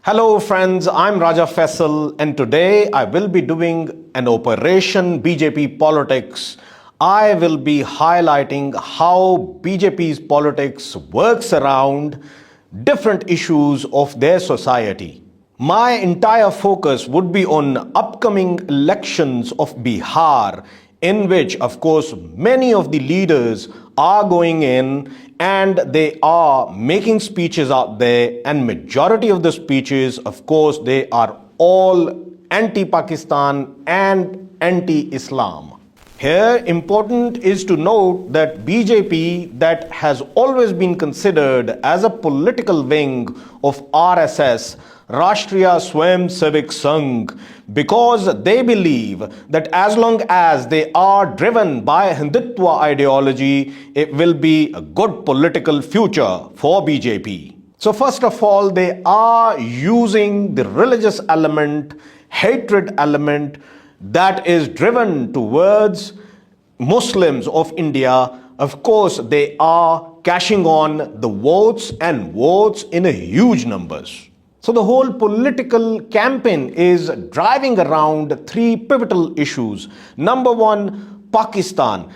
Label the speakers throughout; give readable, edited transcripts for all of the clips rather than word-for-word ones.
Speaker 1: Hello friends, I'm Raja Faisal and today I will be doing an Operation BJP Politics. I will be highlighting how BJP's politics works around different issues of their society. My entire focus would be on upcoming elections of Bihar, in which, of course, many of the leaders are going in and they are making speeches out there, and majority of the speeches, of course, they are all anti-Pakistan and anti-Islam. Here, important is to note that BJP, that has always been considered as a political wing of RSS, Rashtriya Swayamsevak Sangh, because they believe that as long as they are driven by Hindutva ideology, it will be a good political future for BJP. So first of all, they are using the religious element, hatred element, that is driven towards Muslims of India. Of course, they are cashing on the votes and votes in a huge numbers. So the whole political campaign is driving around three pivotal issues. Number one, Pakistan.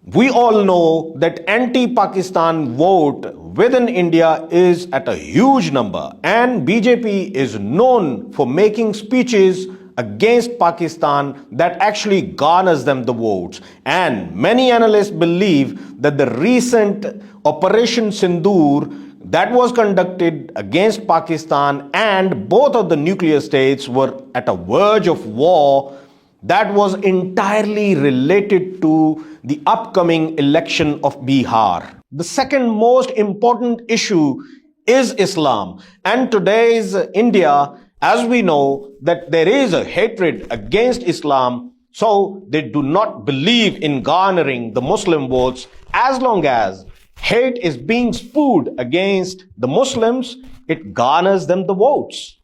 Speaker 1: We all know that anti-Pakistan vote within India is at a huge number, and BJP is known for making speeches against Pakistan that actually garners them the votes. And many analysts believe that the recent Operation Sindoor that was conducted against Pakistan, and both of the nuclear states were at a verge of war, that was entirely related to the upcoming election of Bihar. The second most important issue is Islam. And today's India, as we know, that there is a hatred against Islam, so they do not believe in garnering the Muslim votes. As long as hate is being spewed against the Muslims, it garners them the votes.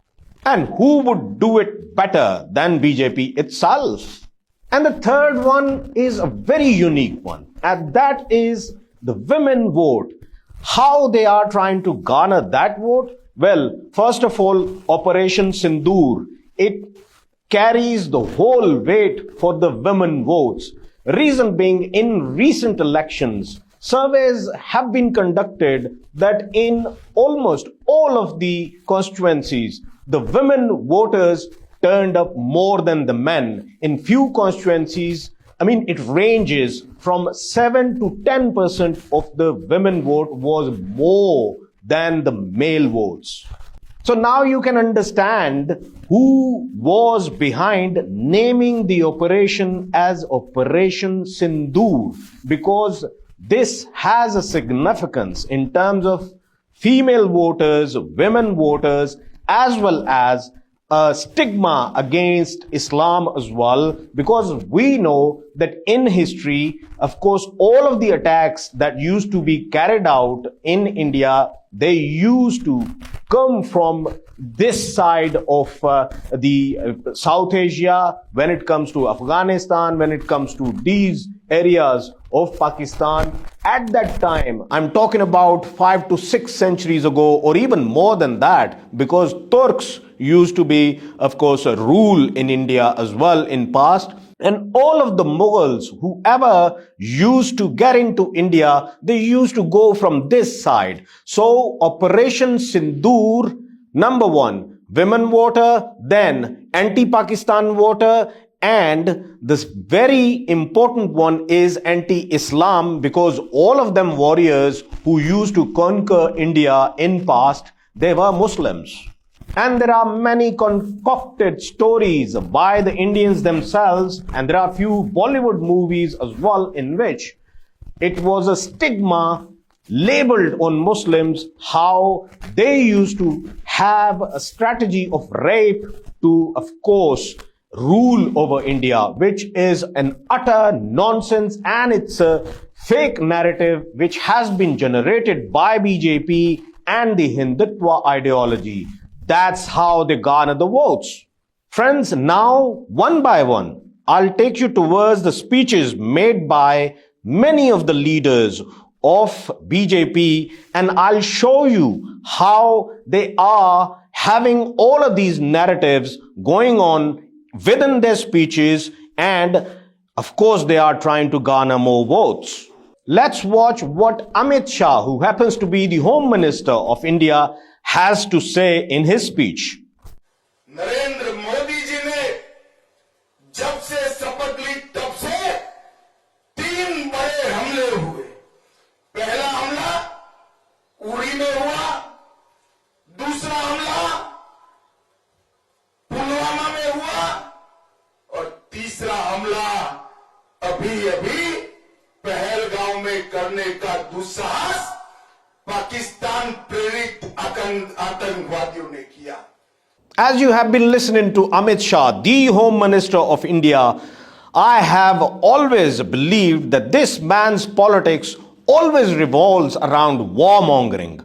Speaker 1: And who would do it better than BJP itself? And the third one is a very unique one, and that is the women vote. How they are trying to garner that vote? Well, first of all, Operation Sindoor, it carries the whole weight for the women votes. Reason being, in recent elections, surveys have been conducted that in almost all of the constituencies, the women voters turned up more than the men. In few constituencies, it ranges from 7 to 10% of the women vote was more than the male votes. So now you can understand who was behind naming the operation as Operation Sindoor, because this has a significance in terms of female voters, women voters, as well as a stigma against Islam as well, because we know that in history, of course, all of the attacks that used to be carried out in India, they used to come from this side of the South Asia, when it comes to Afghanistan, when it comes to these areas of Pakistan. At that time, I'm talking about 5 to 6 centuries ago, or even more than that, because Turks used to be, of course, a rule in India as well in past. And all of the Mughals, whoever used to get into India, they used to go from this side. So Operation Sindoor, number one, women voter, then anti-Pakistan voter, and this very important one is anti-Islam, because all of them warriors who used to conquer India in past, they were Muslims. And there are many concocted stories by the Indians themselves, and there are few Bollywood movies as well in which it was a stigma labeled on Muslims, how they used to have a strategy of rape to, of course, rule over India, which is an utter nonsense, and it's a fake narrative which has been generated by BJP and the Hindutva ideology. That's how they garner the votes. Friends, now one by one, I'll take you towards the speeches made by many of the leaders of BJP, and I'll show you how they are having all of these narratives going on within their speeches, and of course they are trying to garner more votes. Let's watch what Amit Shah, who happens to be the Home Minister of India, has to say in his speech.
Speaker 2: Narendra Modi ji ने जब से शपथ ली तब से 3 बड़े हमले हुए। पहला हमला उरी में हुआ, दूसरा हमला पुलवामा में हुआ और तीसरा हमला अभी अभी पहलगांव में करने का दुस्साहस पाकिस्तान प्रेरित आतंकवादियों ने किया।
Speaker 1: As you have been listening to Amit Shah, the Home Minister of India, I have always believed that this man's politics always revolves around warmongering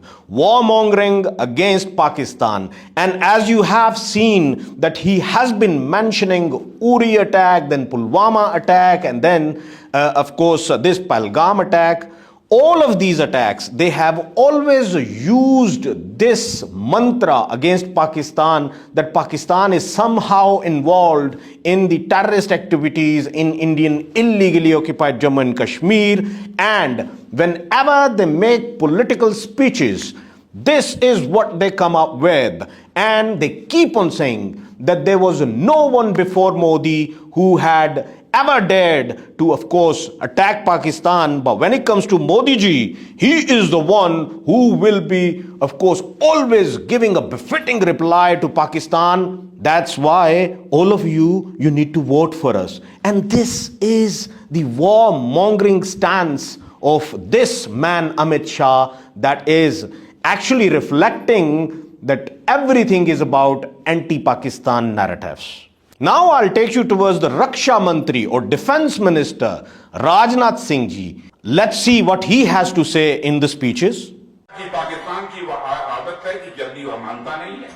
Speaker 1: against Pakistan. And as you have seen that he has been mentioning Uri attack, then Pulwama attack, and then of course this Pahalgam attack. All of these attacks, they have always used this mantra against Pakistan, that Pakistan is somehow involved in the terrorist activities in Indian illegally occupied Jammu and Kashmir. And whenever they make political speeches, this is what they come up with. And they keep on saying that there was no one before Modi who had ever dared to, of course, attack Pakistan. But when it comes to Modi ji, he is the one who will be, of course, always giving a befitting reply to Pakistan. That's why all of you need to vote for us. And this is the warmongering stance of this man Amit Shah that is actually reflecting that everything is about anti-Pakistan narratives. Now I'll take you towards the Raksha Mantri or Defense Minister Rajnath Singh ji. Let's see what he has to say in the speeches.
Speaker 3: Pakistan की वह आदत है कि जल्दी वह मानता नहीं है।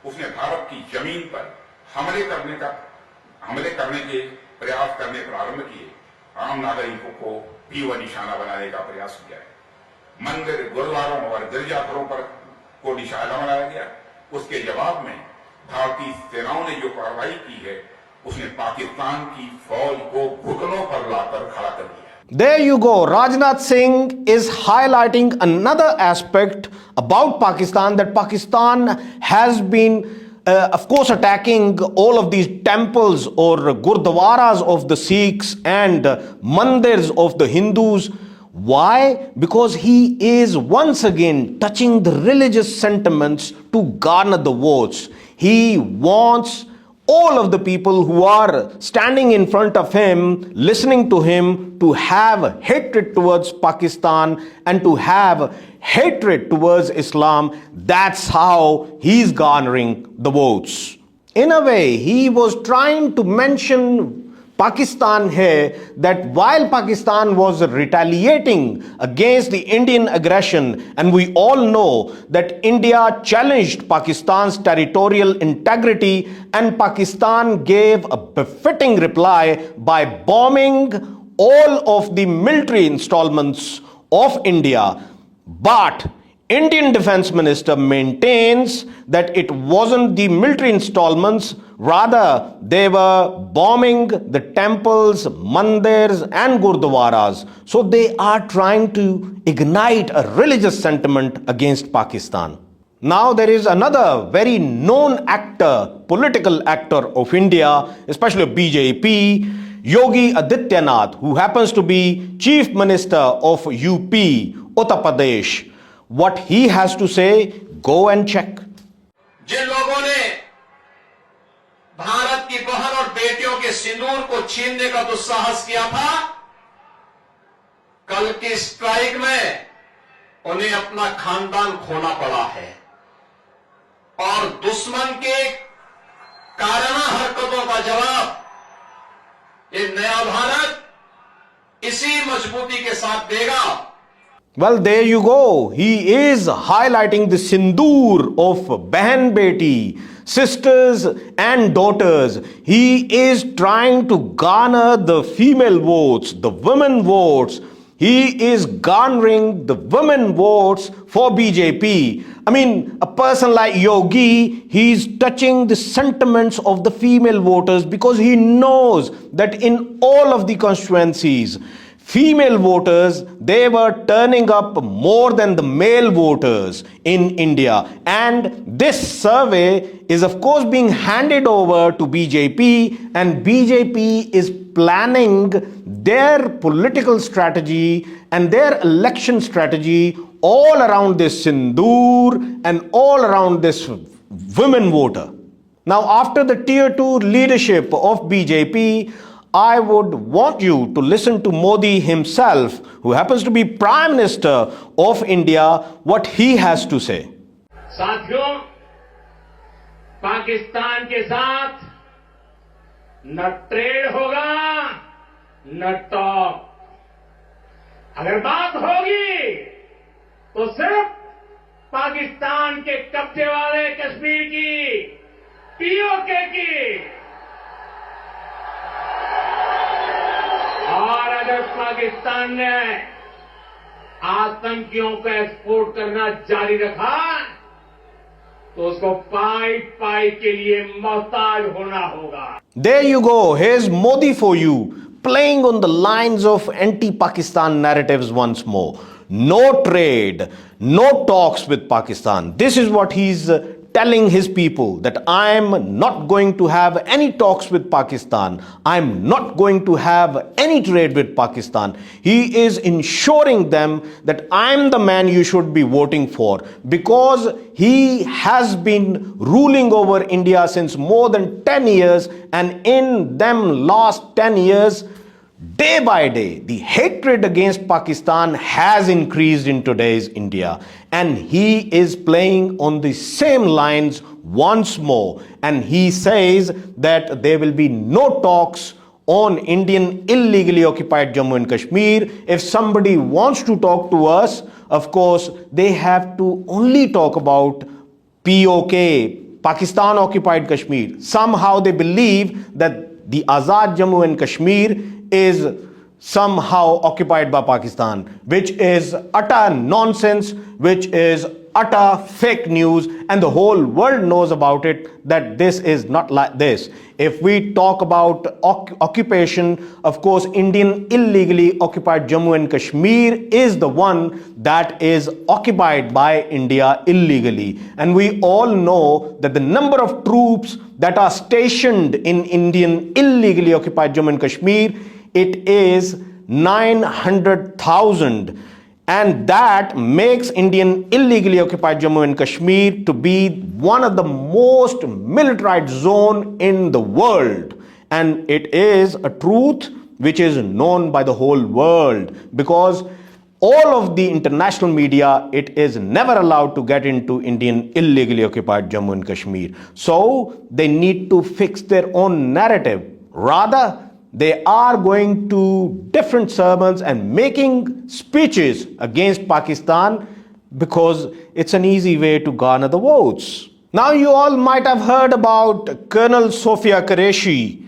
Speaker 3: उसने भारत की जमीन पर हमले करने के प्रयास करने प्रारंभ किए। आम नागरिकों को भी वह निशाना बनाने का प्रयास किया है। मंदिर, गुरुद्वारों और गिरजाघरों पर को निशाना बनाया गया। उसके जवाब में भारतीय सेनाओं ने जो कार्रवाई की है, उसने पाकिस्तान की फौज को घुटनों पर लाकर खड़ा कर दिया।
Speaker 1: There you go. Rajnath Singh is highlighting another aspect about Pakistan, that Pakistan has been of course attacking all of these temples or gurdwaras of the Sikhs and mandirs of the Hindus. Why? Because he is once again touching the religious sentiments to garner the votes. He wants all of the people who are standing in front of him, listening to him, to have hatred towards Pakistan and to have hatred towards Islam. That's how he's garnering the votes. In a way, he was trying to mention Pakistan here, that while Pakistan was retaliating against the Indian aggression, and we all know that India challenged Pakistan's territorial integrity, and Pakistan gave a befitting reply by bombing all of the military installments of India. But Indian Defense Minister maintains that it wasn't the military installments, rather they were bombing the temples, mandirs and gurdwaras. So they are trying to ignite a religious sentiment against Pakistan. Now there is another very known actor, political actor of India, especially BJP, Yogi Adityanath, who happens to be Chief Minister of UP, Uttar Pradesh. What he has to say, go and check.
Speaker 2: जिन लोगों ने भारत की बहन और बेटियों के सिंदूर को छीनने का दुस्साहस किया था, कल की स्ट्राइक में उन्हें अपना खानदान खोना पड़ा है और दुश्मन के कारणा हरकतों का जवाब ये नया भारत इसी मजबूती के साथ देगा.
Speaker 1: Well, there you go. He is highlighting the sindoor of Behan Beti, sisters and daughters. He is trying to garner the female votes, the women votes. He is garnering the women votes for BJP. I mean, a person like Yogi, he's touching the sentiments of the female voters because he knows that in all of the constituencies, female voters, they were turning up more than the male voters in India. And this survey is of course being handed over to BJP, and BJP is planning their political strategy and their election strategy all around this Sindoor and all around this women voter. Now, after the tier 2 leadership of BJP, I would want you to listen to Modi himself, who happens to be Prime Minister of India, what he has to say.
Speaker 4: साथियों, पाकिस्तान के साथ न trade होगा न talk. अगर बात होगी तो सिर्फ पाकिस्तान के कब्जे वाले कश्मीर की, पीओके की। और अगर पाकिस्तान ने आतंकियों को एक्सपोर्ट करना जारी रखा तो उसको पाई पाई के लिए मोहताज होना होगा।
Speaker 1: There you go. Here's Modi for you, playing on the lines of anti-Pakistan narratives once more. No trade, no talks with Pakistan. This is what he's telling his people, that I'm not going to have any talks with Pakistan. I'm not going to have any trade with Pakistan. He is ensuring them that I'm the man you should be voting for, because he has been ruling over India since more than 10 years, and in them last 10 years, day by day, the hatred against Pakistan has increased in today's India, and he is playing on the same lines once more, and he says that there will be no talks on Indian illegally occupied Jammu and Kashmir. If somebody wants to talk to us, of course, they have to only talk about POK, Pakistan occupied Kashmir. Somehow they believe that the Azad Jammu and Kashmir is somehow occupied by Pakistan, which is utter nonsense, which is utter fake news, and the whole world knows about it, that this is not like this. If we talk about occupation, of course, Indian illegally occupied Jammu and Kashmir is the one that is occupied by India illegally. And we all know that the number of troops that are stationed in Indian illegally occupied Jammu and Kashmir, it is 900,000, and that makes Indian illegally occupied Jammu and Kashmir to be one of the most militarized zone in the world. And it is a truth which is known by the whole world, because all of the international media, it is never allowed to get into Indian illegally occupied Jammu and Kashmir. So they need to fix their own narrative. Rather, they are going to different sermons and making speeches against Pakistan because it's an easy way to garner the votes. Now, you all might have heard about Colonel Sofia Qureshi.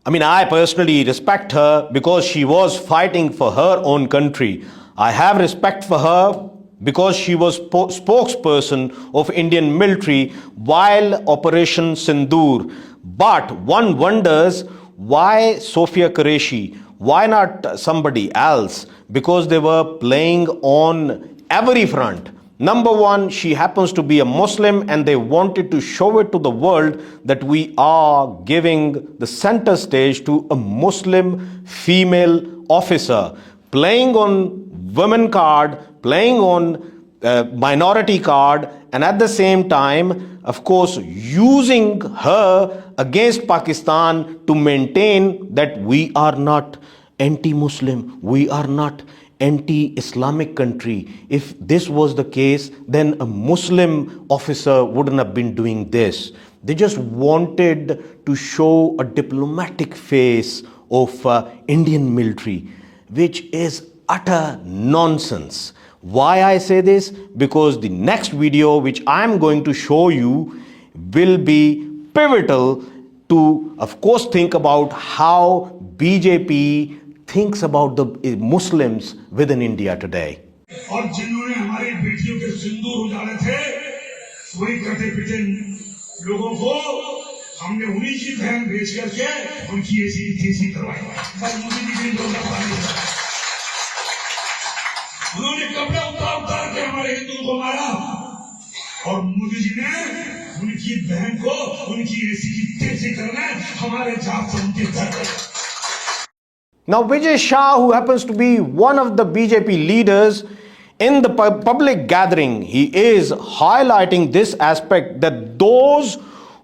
Speaker 1: I mean, I personally respect her because she was fighting for her own country. I have respect for her because she was spokesperson of Indian military while Operation Sindoor. But one wonders, why Sofia Qureshi? Why not somebody else? Because they were playing on every front. Number one, she happens to be a Muslim, and they wanted to show it to the world that we are giving the center stage to a Muslim female officer, playing on women card, playing on minority card, and at the same time, of course, using her against Pakistan to maintain that we are not anti-Muslim, we are not anti-Islamic country. If this was the case, then a Muslim officer wouldn't have been doing this. They just wanted to show a diplomatic face of Indian military, which is utter nonsense. Why I say this? Because the next video which I am going to show you will be pivotal to, of course, think about how BJP thinks about the Muslims within India today.
Speaker 5: और जिन्होंने हमारी बेटियों के सिंदूर उजाड़े थे वही कटे पिटे लोगों को हमने उन्हीं की बहन बेच करके उनकी ऐसी थीसी करवाई। बस मोदी जी की उन्होंने कपड़े उतार के हमारे हिंदुओं को मारा और मोदी जी ने उनकी बहन को उनकी ऐसी थीसी करने हमारे जात से उनके कर।
Speaker 1: Now, Vijay Shah, who happens to be one of the BJP leaders, in the public gathering, he is highlighting this aspect that those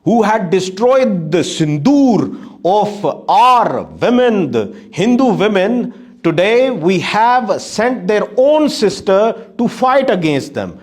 Speaker 1: who had destroyed the sindoor of our women, the Hindu women, today we have sent their own sister to fight against them.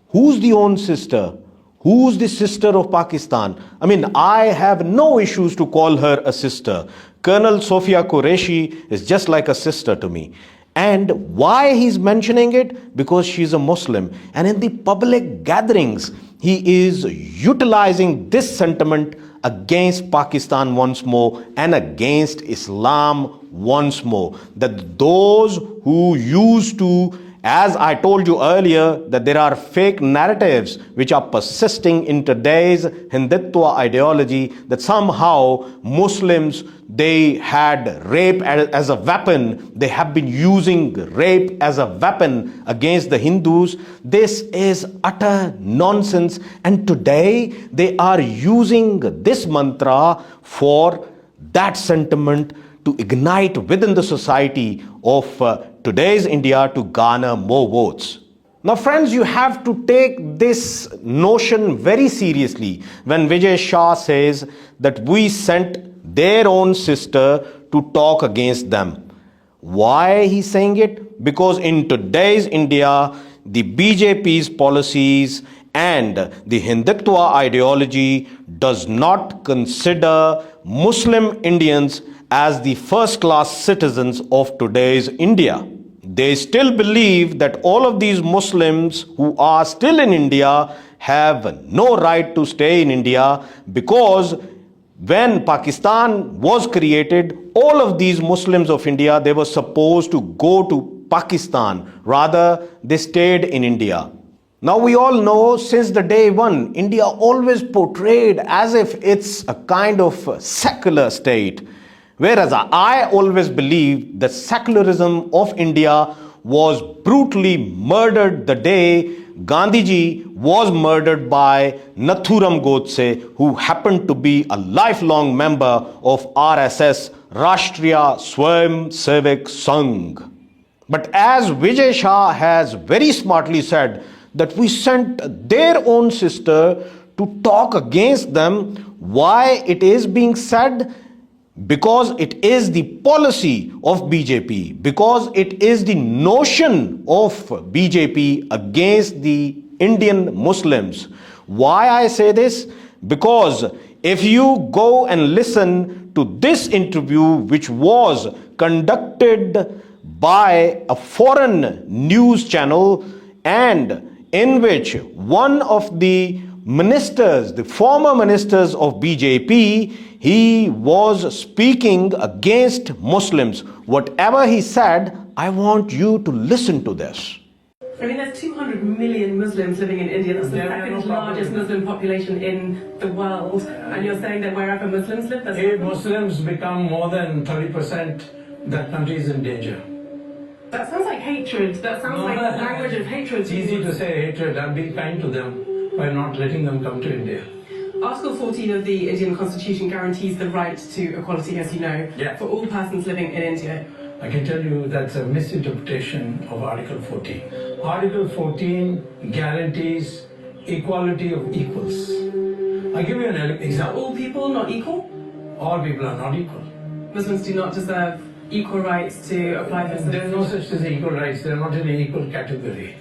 Speaker 1: Who's the own sister? Who's the sister of Pakistan? I mean, I have no issues to call her a sister. Colonel Sofia Qureshi is just like a sister to me. And why he's mentioning it? Because she's a Muslim. And in the public gatherings, he is utilizing this sentiment against Pakistan once more and against Islam once more. That those who used to, as I told you earlier, that there are fake narratives which are persisting in today's Hindutva ideology, that somehow Muslims, they had rape as a weapon. They have been using rape as a weapon against the Hindus. This is utter nonsense. And today they are using this mantra for that sentiment to ignite within the society of today's India to garner more votes. Now friends, you have to take this notion very seriously when Vijay Shah says that we sent their own sister to talk against them. Why he's saying it? Because in today's India, the BJP's policies and the Hindutva ideology does not consider Muslim Indians as the first-class citizens of today's India. They still believe that all of these Muslims who are still in India have no right to stay in India, because when Pakistan was created, all of these Muslims of India, they were supposed to go to Pakistan. Rather, they stayed in India. Now we all know since the day one, India always portrayed as if it's a kind of secular state. Whereas I always believed that secularism of India was brutally murdered the day Gandhiji was murdered by Nathuram Godse, who happened to be a lifelong member of RSS, Rashtriya Swayamsevak Sangh. But as Vijay Shah has very smartly said, that we sent their own sister to talk against them. Why it is being said? Because it is the policy of BJP, because it is the notion of BJP against the Indian Muslims. Why I say this? Because if you go and listen to this interview, which was conducted by a foreign news channel, and in which one of the ministers, the former ministers of BJP, he was speaking against Muslims. Whatever he said, I want you to listen to this.
Speaker 6: I mean, there's 200 million Muslims living in India. That's the second largest Muslim population in the world. And you're saying that wherever Muslims live,
Speaker 7: if Muslims become more than 30%, that country is in danger.
Speaker 6: That sounds like hatred. That sounds like the language of hatred.
Speaker 7: It's easy to say hatred. I'm being kind to them by not letting them come to India.
Speaker 6: Article 14 of the Indian Constitution guarantees the right to equality, as you know, for all persons living in India.
Speaker 7: I can tell you that's a misinterpretation of Article 14. Article 14 guarantees equality of equals. I'll give you an
Speaker 6: Are
Speaker 7: example.
Speaker 6: all people not equal?
Speaker 7: All people are not equal.
Speaker 6: Muslims do not deserve equal rights to apply for
Speaker 7: There is no such thing as equal rights. They are not in an equal category.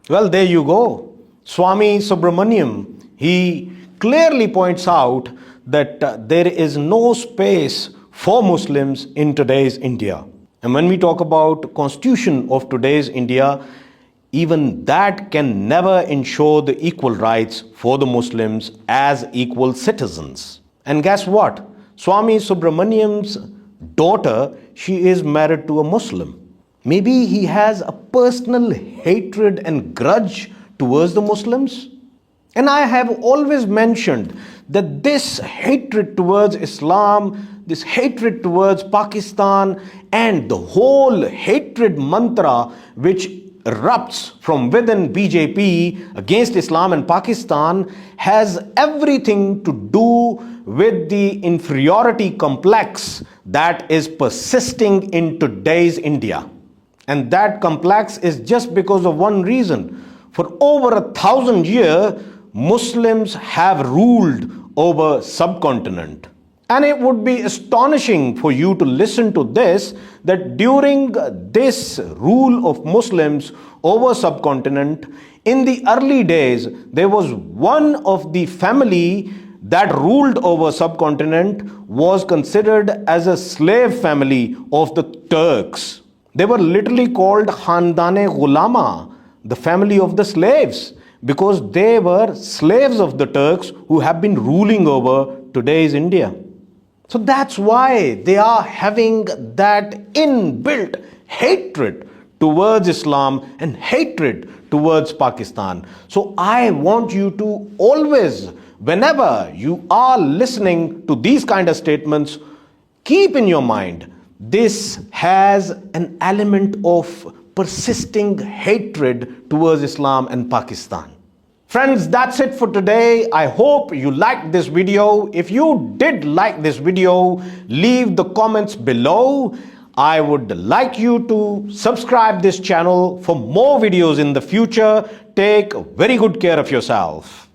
Speaker 1: Well, there you go. Swami Subramaniam, he clearly points out that there is no space for Muslims in today's India. And when we talk about constitution of today's India, even that can never ensure the equal rights for the Muslims as equal citizens. And guess what? Swami Subramaniam's daughter, she is married to a Muslim. Maybe he has a personal hatred and grudge towards the Muslims. And I have always mentioned that this hatred towards Islam, this hatred towards Pakistan, and the whole hatred mantra which erupts from within BJP against Islam and Pakistan has everything to do with the inferiority complex that is persisting in today's India. And that complex is just because of one reason. For over 1,000 years, Muslims have ruled over subcontinent. And it would be astonishing for you to listen to this, that during this rule of Muslims over subcontinent, in the early days, there was one of the family that ruled over subcontinent was considered as a slave family of the Turks. They were literally called Khandane Ghulama, the family of the slaves, because they were slaves of the Turks who have been ruling over today's India. So that's why they are having that inbuilt hatred towards Islam and hatred towards Pakistan. So I want you to always, whenever you are listening to these kind of statements, keep in your mind, this has an element of persisting hatred towards Islam and Pakistan. Friends, that's it for today. I hope you liked this video. If you did like this video, leave the comments below. I would like you to subscribe this channel for more videos in the future. Take very good care of yourself.